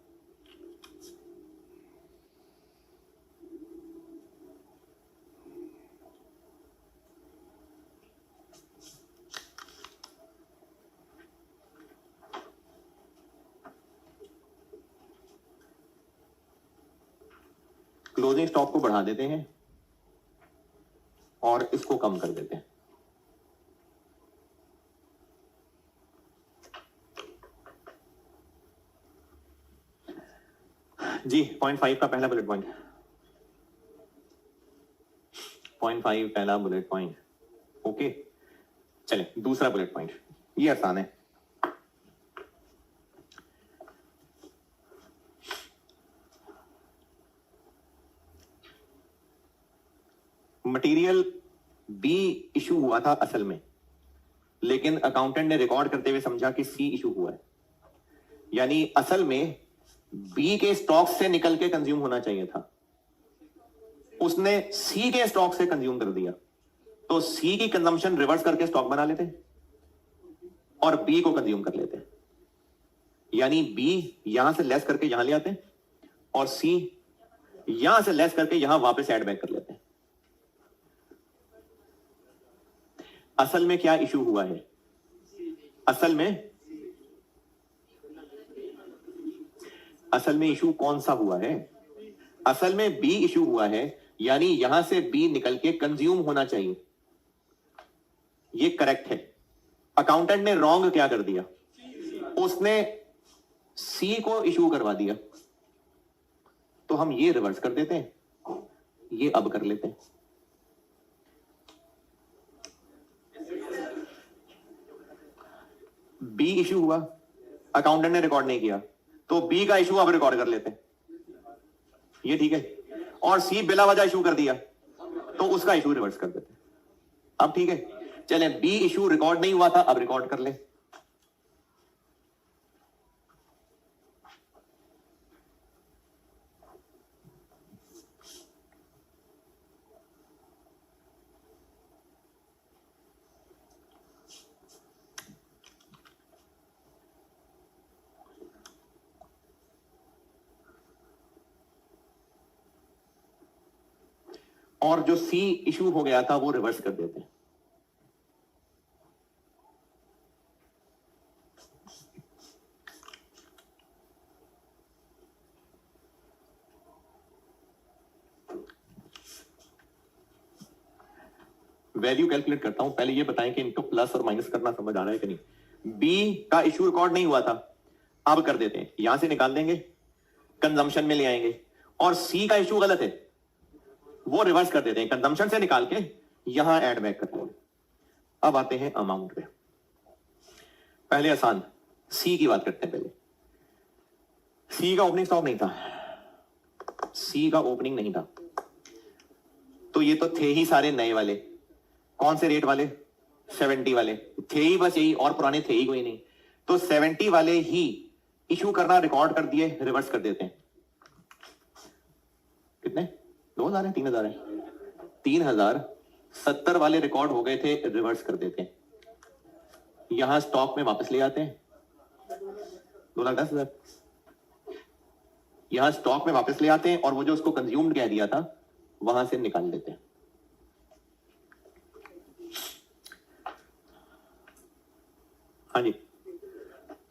क्लोजिंग स्टॉक को बढ़ा देते हैं और इसको कम कर देते हैं। जी 0.5 का पहला बुलेट पॉइंट, 0.5 पहला बुलेट पॉइंट। ओके, चले दूसरा बुलेट पॉइंट, ये आसान है। मटेरियल बी इशू हुआ था असल में, लेकिन अकाउंटेंट ने रिकॉर्ड करते हुए समझा कि सी इशू हुआ है। यानी असल में बी के स्टॉक से निकल के कंज्यूम होना चाहिए था, उसने सी के स्टॉक से कंज्यूम कर दिया। तो सी की कंजम्पशन रिवर्स करके स्टॉक बना लेते और बी को कंज्यूम कर लेते, यानी बी यहां से लेस करके यहां ले आते और सी यहां से लेस करके यहां वापस ऐड बैक कर लेते हैं। असल में क्या इशू हुआ है? असल में इशू कौन सा हुआ है? असल में बी इशू हुआ है, यानी यहां से बी निकल के कंज्यूम होना चाहिए। ये करेक्ट है। अकाउंटेंट ने रॉन्ग क्या कर दिया? उसने सी को इशू करवा दिया। तो हम ये रिवर्स कर देते हैं, ये अब कर लेते हैं। बी इशू हुआ, अकाउंटेंट ने रिकॉर्ड नहीं किया, तो बी का इशू अब रिकॉर्ड कर लेते हैं। ये ठीक है। और सी बिला वजह इशू कर दिया, तो उसका इशू रिवर्स कर देते हैं। अब ठीक है, चलें, बी इशू रिकॉर्ड नहीं हुआ था, अब रिकॉर्ड कर ले। और जो सी इशू हो गया था वो रिवर्स कर देते हैं। वैल्यू कैलकुलेट करता हूं, पहले ये बताएं कि इनको प्लस और माइनस करना समझ आ रहा है कि नहीं। बी का इशू रिकॉर्ड नहीं हुआ था, अब कर देते हैं, यहां से निकाल देंगे, कंजम्पशन में ले आएंगे। और सी का इशू गलत है, वो रिवर्स कर देते हैं, कंजम्पशन से निकाल के यहां ऐड बैक कर देंगे। अब आते हैं अमाउंट पे। पहले आसान सी की बात करते हैं। पहले सी का ओपनिंग स्टॉक नहीं था, सी का ओपनिंग नहीं था, तो ये तो थे ही सारे नए वाले। कौन से रेट वाले? 70 वाले थे ही, बस यही, और पुराने थे ही कोई नहीं। तो 70 वाले ही इशू करना रिकॉर्ड कर दिए, रिवर्स कर देते हैं। कितने? 2000 है, 3000 है, 3000। 70 वाले रिकॉर्ड हो गए थे, रिवर्स कर देते हैं, यहां स्टॉक में वापस ले आते हैं। 2,10,000 यहां स्टॉक में वापस ले आते हैं, और वो जो उसको कंज्यूम्ड कह दिया था वहां से निकाल लेते हैं। हाँ जी,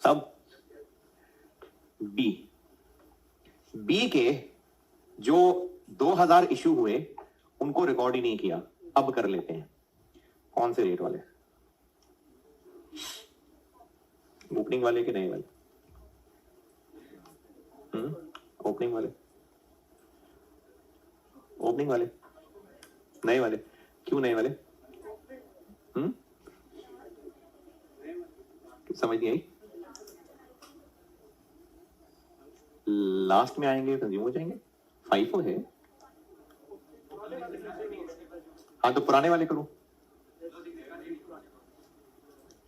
सब बी के जो 2000 इशू हुए उनको रिकॉर्ड ही नहीं किया, अब कर लेते हैं। कौन से रेट वाले? ओपनिंग वाले कि नए वाले? ओपनिंग वाले, ओपनिंग वाले, नए वाले। क्यों नए वाले? समझ नहीं आई। लास्ट में आएंगे, कंज्यूम हो जाएंगे। फाइफो है, हाँ, तो पुराने वाले करो,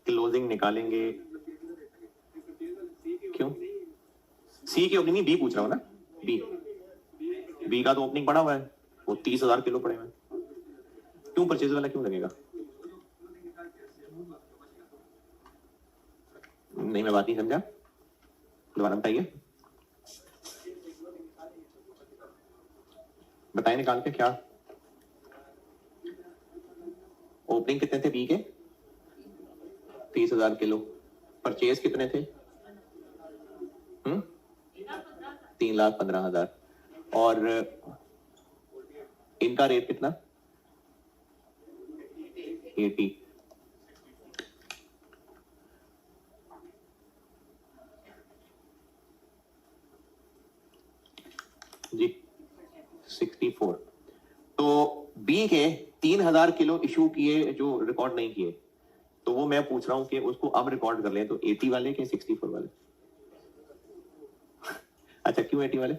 क्लोजिंग निकालेंगे। क्यों? सी की ओपनिंग नहीं, बी पूछ रहा हूं ना। बी का तो ओपनिंग पड़ा हुआ है, वो 30,000 किलो पड़े हुए। क्यों परचेज वाला क्यों लगेगा? नहीं, मैं बात नहीं समझा, दोबारा बताइए। बताइए निकाल के क्या। ओपनिंग कितने थे बी के? 30,000 किलो। परचेज कितने थे? 3,15,000। और इनका रेट कितना? 80। जी 64। तो बी के 3,000 किलो इशू किए जो रिकॉर्ड नहीं किए, तो वो मैं पूछ रहा हूं कि उसको अब रिकॉर्ड कर ले, तो 80 वाले के 64 वाले? अच्छा, क्यों 80 वाले?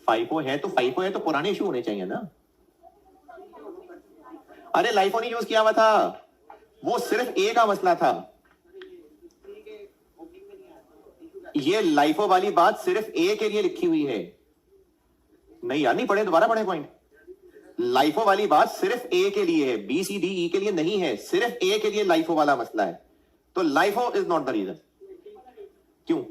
फाइफो है तो पुराने इशू होने चाहिए ना। अरे लाइफो नहीं यूज किया हुआ था, वो सिर्फ ए का मसला था। ये लाइफो वाली बात सिर्फ ए के लिए लिखी हुई है। नहीं यार, नहीं पढ़े, दोबारा पढ़े पॉइंट। लाइफो वाली बात सिर्फ ए के लिए है, बी सी डी ई के लिए नहीं है, सिर्फ ए के लिए लाइफो वाला मसला है। तो LIFO is not the reason. क्यों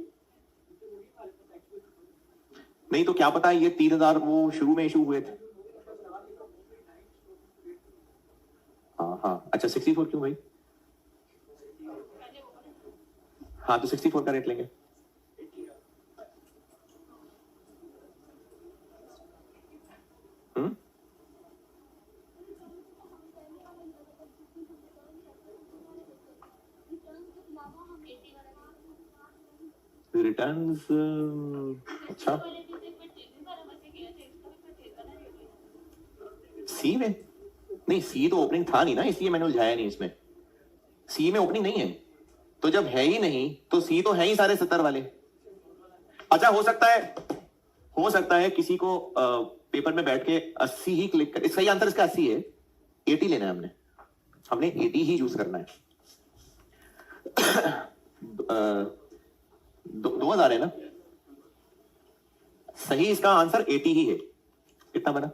नहीं? तो क्या पता ये 3000 वो शुरू में इशू हुए थे। हाँ हाँ, अच्छा 64 क्यों भाई? हाँ तो 64 का रेट लेंगे। रिटर्न्स अच्छा सी में नहीं, सी तो ओपनिंग था नहीं ना, इसलिए मैंने उलझाया नहीं इसमें। सी में ओपनिंग नहीं है, तो जब है ही नहीं तो सी तो है ही सारे 70 वाले। अच्छा हो सकता है किसी को पेपर में बैठ के 80 ही क्लिक कर, सही आंसर इसका 80 है, 80 लेना है हमने 80 ही यूज करना है। 2000 है ना, सही इसका आंसर 80 ही है। कितना बना?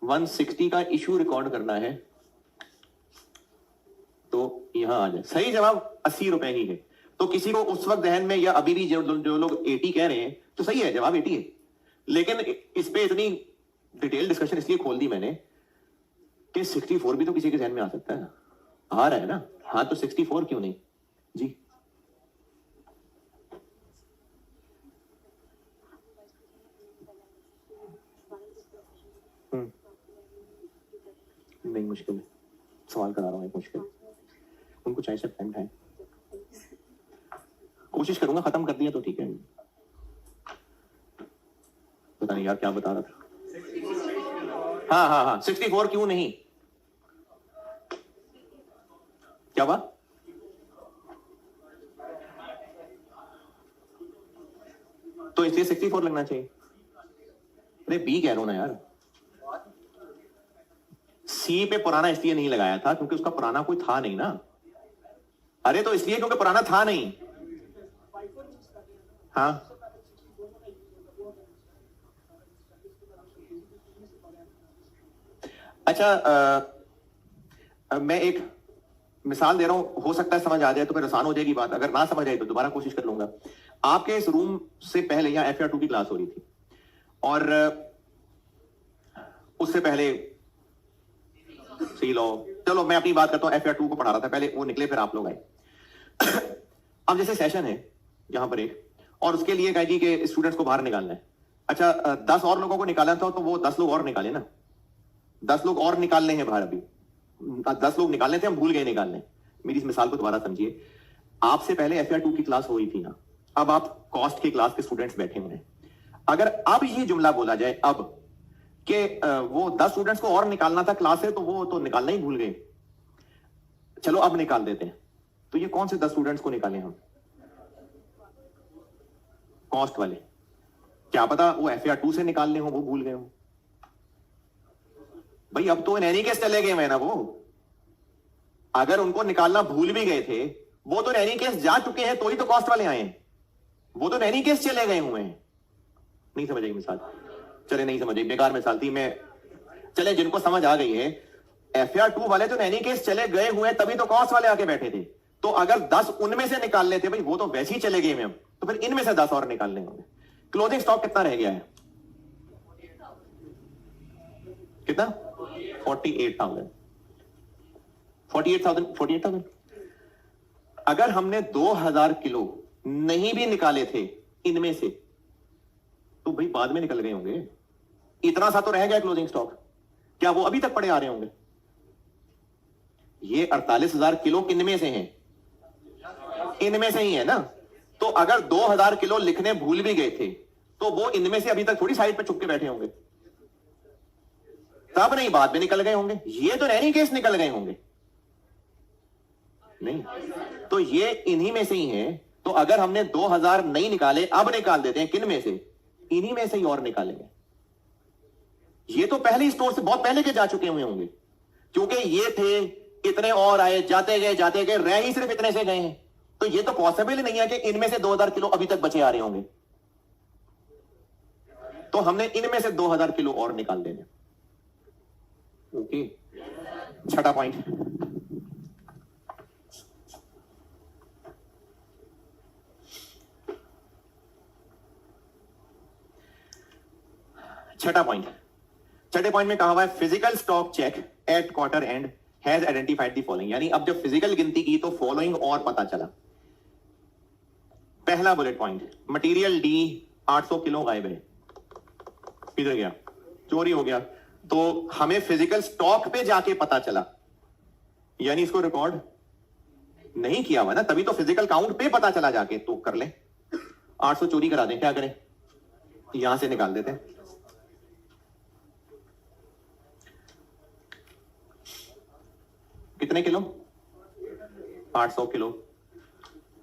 160 का इशू रिकॉर्ड करना है, तो यहां आ जाए। सही जवाब 80 रुपए ही है। तो किसी को उस वक्त जहन में, या अभी भी जो लोग 80 कह रहे हैं, तो सही है, जवाब 80 है। लेकिन इस पे इतनी डिटेल डिस्कशन इसलिए खोल दी मैंने कि 64 भी तो किसी के जहन में आ सकता है, आ रहा है ना। हाँ तो 64 क्यों नहीं जी? नहीं मुश्किल है, सवाल करा रहा हूँ एक मुश्किल, उनको चाहे से टाइम है, कोशिश करूंगा खत्म कर दिया तो ठीक है। पता नहीं यार क्या बता रहा था। हाँ हाँ हाँ 64 क्यों नहीं? क्या बात? तो इसलिए 64 लगना चाहिए। अरे बी कह रहा हूं ना यार, सी पे पुराना इसलिए नहीं लगाया था क्योंकि उसका पुराना कोई था नहीं ना। अरे तो इसलिए क्योंकि पुराना था नहीं। हाँ अच्छा मैं एक मिसाल दे रहा हूं, हो सकता है समझ आ जाए तो फिर आसान हो जाएगी बात, अगर ना समझ आए तो दोबारा कोशिश कर लूंगा। आपके इस रूम से पहले यहाँ FR2 की क्लास हो रही थी, और उससे पहले सी लो, चलो मैं अपनी बात करता हूं, FR2 को पढ़ा रहा था पहले, वो निकले फिर आप लोग आए। अब जैसे सेशन है यहां पर एक, और उसके लिए कह जी कि स्टूडेंट्स को बाहर निकालना है। अच्छा 10 और लोगों को निकालना था, तो वो 10 लोग और निकाले ना, 10 लोग और निकालने हैं बाहर। अभी 10 लोग निकालने थे, हम भूल गए निकालने। मेरी इस मिसाल को दोबारा समझिए। आपसे पहले FR2 की क्लास हुई थी ना, अब आप कॉस्ट की क्लास के स्टूडेंट्स बैठे हुए हैं। अगर अब ये जुमला बोला जाए अब कि वो 10 स्टूडेंट्स को और निकालना था क्लास से, तो वो तो निकालना ही भूल गए, चलो अब निकाल देते हैं। तो ये कौन से 10 स्टूडेंट्स को निकालें हम? कॉस्ट वाले। क्या पता वो FR2 से निकालने हो, वो भूल गए हो भाई। अब तो इन एनी केस चले गए मैं ना, वो अगर उनको निकालना भूल भी गए थे, वो तो एनी केस जा चुके हैं, तो ही तो कॉस्ट वाले आए हैं। वो तो एनी केस चले गए हुए हैं। नहीं समझ आई मिसाल? चले नहीं समझ आई, बेकार मिसाल थी। मैं चले जिनको समझ आ गई है, FR2 वाले तो एनी केस चले गए हुए हैं, तभी तो कॉस्ट वाले आके बैठे थे। तो अगर 10 उनमें से निकाल लेते भाई, वो तो वैसे ही चले गए हैं, तो फिर इनमें से 10 और निकालने होंगे। क्लोजिंग स्टॉक कितना रह गया है? कितना? 48,000। 48,000। अगर हमने 2000 किलो नहीं भी निकाले थे इनमें से, तो भाई बाद में निकल गए होंगे। इतना सा तो रह गया क्लोजिंग स्टॉक, क्या वो अभी तक पड़े आ रहे होंगे? ये 48,000 किलो किनमें से हैं? इनमें से ही है ना। तो अगर 2000 किलो लिखने भूल भी गए थे, तो वो इनमें से अभी तक थोड़ी साइड पे चुप के बैठे होंगे, तब नहीं बाद में निकल गए होंगे। ये तो एनी केस निकल गए होंगे नहीं, तो ये इन्हीं में से ही है। तो अगर हमने 2000 नहीं निकाले, अब निकाल देते हैं किन में से? इन्हीं में से ही और निकालेंगे। ये तो पहले स्टोर से बहुत पहले के जा चुके हुए होंगे, क्योंकि ये थे, इतने और आए, जाते गए, रह ही सिर्फ इतने से गए हैं। तो ये तो पॉसिबल ही नहीं है कि इनमें से 2000 किलो अभी तक बचे आ रहे होंगे। तो हमने इनमें से 2000 किलो और निकाल देने। ओके, छठा पॉइंट, छठे पॉइंट में कहा हुआ है physical stock check at quarter end has identified the following. यानी अब जब फिजिकल गिनती की तो फॉलोइंग और पता चला। पहला bullet point, material D 800 kilo गायब है, किधर गया, चोरी हो गया। तो हमें फिजिकल स्टॉक पे जाके पता चला, यानी इसको रिकॉर्ड नहीं किया हुआ ना, तभी तो फिजिकल काउंट पे पता चला जाके। तो कर ले, 800 चोरी करा दें, क्या करें, यहां से निकाल देते हैं। कितने किलो, 800 किलो।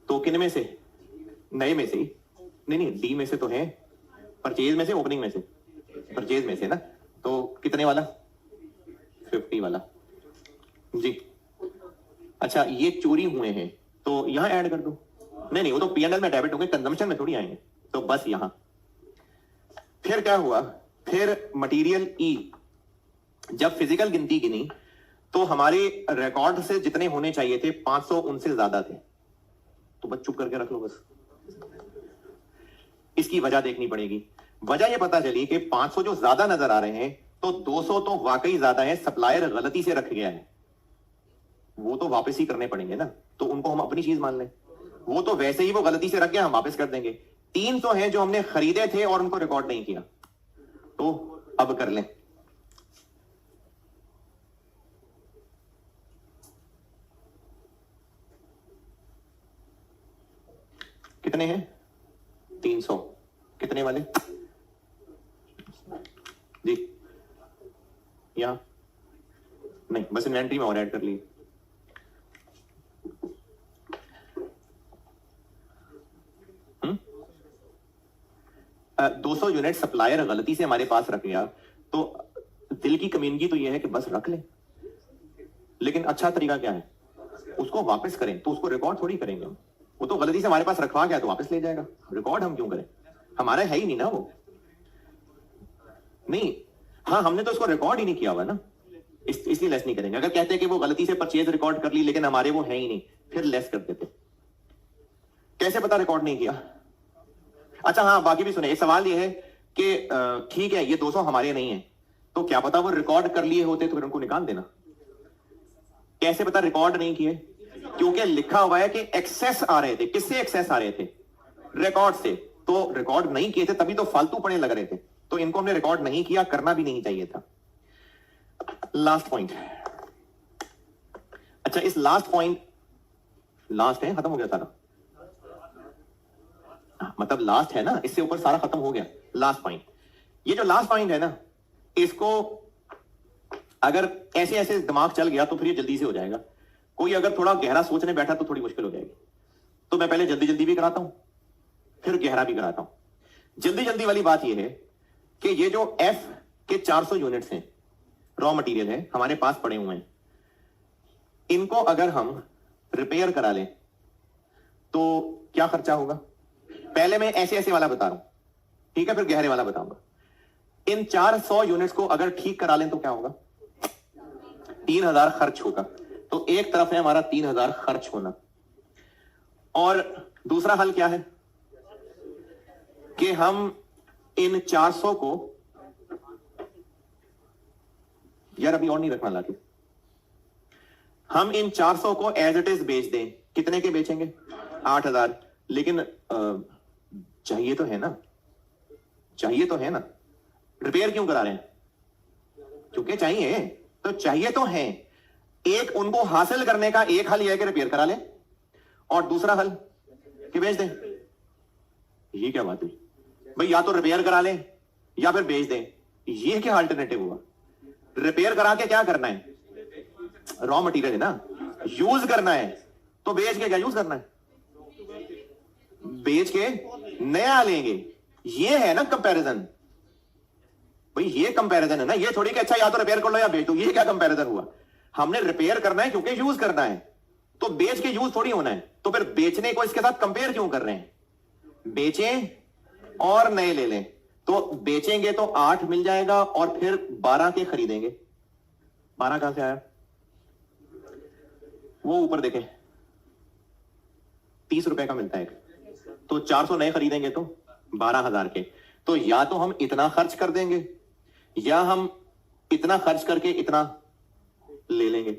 तो किन में से, नए में से ही, नहीं डी में से तो है, परचेज में से, ओपनिंग में से, परचेज में से ना। तो कितने वाला, 50 वाला जी। अच्छा, ये चोरी हुए हैं तो यहां ऐड कर दो। नहीं, वो तो पीएनएल में डेबिट होंगे, कंजम्पशन में थोड़ी आएंगे, तो बस यहां। फिर क्या हुआ, फिर मटेरियल ई, जब फिजिकल गिनती गिनी तो हमारे रिकॉर्ड से जितने होने चाहिए थे 500 उनसे ज्यादा थे। तो बस चुप करके रख लो बस, इसकी वजह देखनी पड़ेगी। वजह यह पता चली कि 500 जो ज्यादा नजर आ रहे हैं, तो 200 तो वाकई ज्यादा है, सप्लायर गलती से रख गया है, वो तो वापस ही करने पड़ेंगे ना। तो उनको हम अपनी चीज मान लें, वो तो वैसे ही वो गलती से रख गया, हम वापस कर देंगे। 300 हैं जो हमने खरीदे थे और उनको रिकॉर्ड नहीं किया, तो अब कर लें। कितने हैं, 300। कितने वाले जी, यहां नहीं, बस इन्वेंट्री में और ऐड कर लिए। आ, 200 यूनिट सप्लायर गलती से हमारे पास रख गया, तो दिल की कम्युनिटी तो यह है कि बस रख ले, लेकिन अच्छा तरीका क्या है, उसको वापस करें। तो उसको रिकॉर्ड थोड़ी करेंगे हम, वो तो गलती से हमारे पास रखवा गया तो वापस ले जाएगा, रिकॉर्ड हम क्यों करें, हमारा है ही नहीं ना वो। नहीं, हाँ, हमने तो उसको रिकॉर्ड ही नहीं किया हुआ ना, इसलिए लेस नहीं करेंगे। अगर कहते हैं कि वो गलती से परचेज रिकॉर्ड कर ली लेकिन हमारे वो है ही नहीं, फिर लेस कर देते। कैसे पता रिकॉर्ड नहीं किया। अच्छा हाँ, बाकी भी सुने, सवाल ये है कि ठीक है ये 200 हमारे नहीं है, तो क्या पता वो रिकॉर्ड कर लिए होते तो फिर उनको निकाल देना। कैसे पता रिकॉर्ड नहीं किए, क्योंकि लिखा हुआ है कि एक्सेस आ रहे थे। किससे एक्सेस आ रहे थे, रिकॉर्ड से। तो रिकॉर्ड नहीं किए थे तभी तो फालतू पड़े लग रहे थे, तो इनको हमने रिकॉर्ड नहीं किया, करना भी नहीं चाहिए था। लास्ट पॉइंट, अच्छा इस लास्ट पॉइंट, लास्ट है, खत्म हो गया सारा, मतलब लास्ट है ना, इससे ऊपर सारा खत्म हो गया। लास्ट पॉइंट, ये जो लास्ट पॉइंट है ना, इसको अगर ऐसे ऐसे दिमाग चल गया तो फिर ये जल्दी से हो जाएगा। कोई अगर थोड़ा गहरा सोचने बैठा तो थोड़ी मुश्किल हो जाएगी। तो मैं पहले जल्दी जल्दी भी कराता हूं, फिर गहरा भी कराता हूं। जल्दी जल्दी वाली बात यह है कि ये जो एफ के 400 यूनिट्स हैं, रॉ मटेरियल है, हमारे पास पड़े हुए हैं, इनको अगर हम रिपेयर करा लें तो क्या खर्चा होगा। पहले मैं ऐसे ऐसे वाला बता रहा हूं, ठीक है, फिर गहरे वाला बताऊंगा। इन 400 यूनिट्स को अगर ठीक करा लें तो क्या होगा, 3000 खर्च होगा। तो एक तरफ है हमारा 3000 खर्च होना, और दूसरा हल क्या है कि हम इन 400 को, यार अभी और नहीं रखना लाके, हम इन 400 को एज इट इज बेच दें। कितने के बेचेंगे, 8000। लेकिन चाहिए तो है ना, चाहिए तो है ना, रिपेयर क्यों करा रहे हैं, क्योंकि चाहिए, तो चाहिए तो है। एक उनको हासिल करने का एक हल यह है कि रिपेयर करा ले, और दूसरा हल कि बेच दें। ये क्या बात है भाई, या तो रिपेयर करा ले या फिर बेच दें, ये क्या अल्टरनेटिव हुआ। रिपेयर करा के क्या करना है, रॉ मटेरियल है ना, यूज करना है, तो बेच के क्या यूज करना है, बेच के नया लेंगे। ये है ना कंपैरिजन भाई, ये कंपैरिजन है ना, ये थोड़ी कि अच्छा या तो रिपेयर कर लो या बेच दो। ये क्या कंपैरिजन हुआ, हमने रिपेयर करना है क्योंकि यूज करना है, तो बेच के यूज थोड़ी होना है। तो फिर बेचने को इसके साथ कंपेयर क्यों कर रहे हैं, बेचें और नए ले लें। तो बेचेंगे तो 8 मिल जाएगा और फिर 12 के खरीदेंगे, 12 कहां से आया? वो ऊपर देखें, 30 रुपए का मिलता है एक, तो 400 नए खरीदेंगे तो 12,000 के। तो या तो हम इतना खर्च कर देंगे या हम इतना खर्च करके इतना ले लेंगे।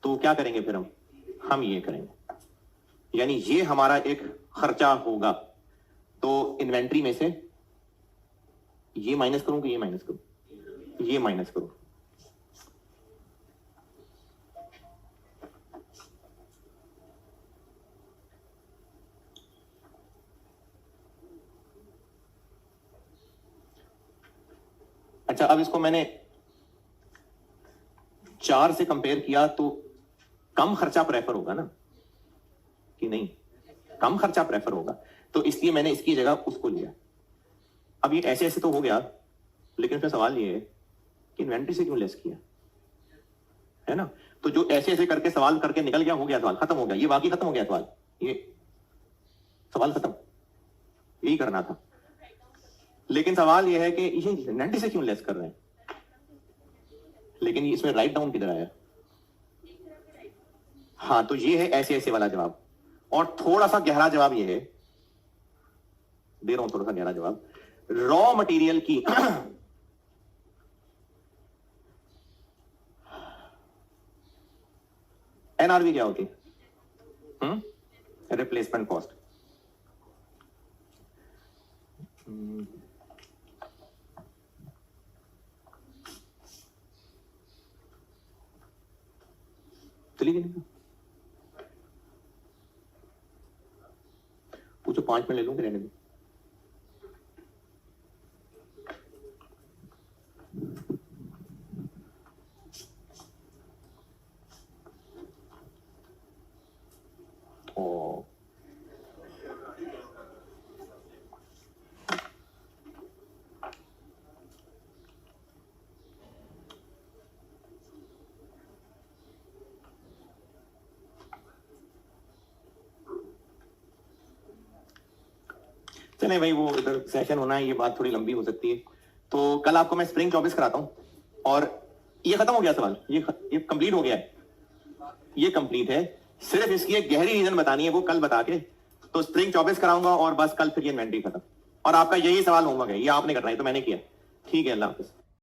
तो क्या करेंगे फिर हम ये करेंगे, यानी ये हमारा एक खर्चा होगा। तो इन्वेंट्री में से ये माइनस करूं कि ये माइनस करूं? ये माइनस करूं। अच्छा, अब इसको मैंने 4 से कंपेयर किया तो कम खर्चा प्रेफर होगा ना कि नहीं? कम खर्चा प्रेफर होगा, तो इसलिए मैंने इसकी जगह उसको लिया। अब ये ऐसे ऐसे तो हो गया, लेकिन फिर सवाल ये है कि इन्वेंट्री से क्यों लेस किया, है ना? तो जो ऐसे ऐसे करके सवाल करके निकल गया, हो गया सवाल, खत्म हो गया, ये वाकई खत्म हो गया सवाल, ये सवाल खत्म, यही करना था। लेकिन सवाल ये है कि ये इन्वेंट्री से क्यों लेस कर रहे हैं, लेकिन इसमें राइट डाउन किधर आया? हाँ, तो ये है ऐसे ऐसे वाला जवाब। और थोड़ा सा गहरा जवाब ये है, दे रहा हूं थोड़ा सा गहरा जवाब। रॉ मटेरियल की एनआरवी क्या होती है? Replacement cost. चलिए पूछो, 5 मिनट ले लूंगे, रहने दो। चले भाई, वो इधर सेशन होना है, ये बात थोड़ी लंबी हो सकती है, तो कल आपको मैं स्प्रिंग 24 कराता हूं। और ये खत्म हो गया सवाल, ये कंप्लीट हो गया है, ये कंप्लीट है। सिर्फ इसकी एक गहरी रीजन बतानी है, वो कल बता के तो स्प्रिंग 24 कराऊंगा और बस कल फिर ये इन्वेंट्री खत्म। और आपका यही सवाल होमवर्क है, ये आपने करना है, तो मैंने किया। ठीक है, अल्लाह हाफिज।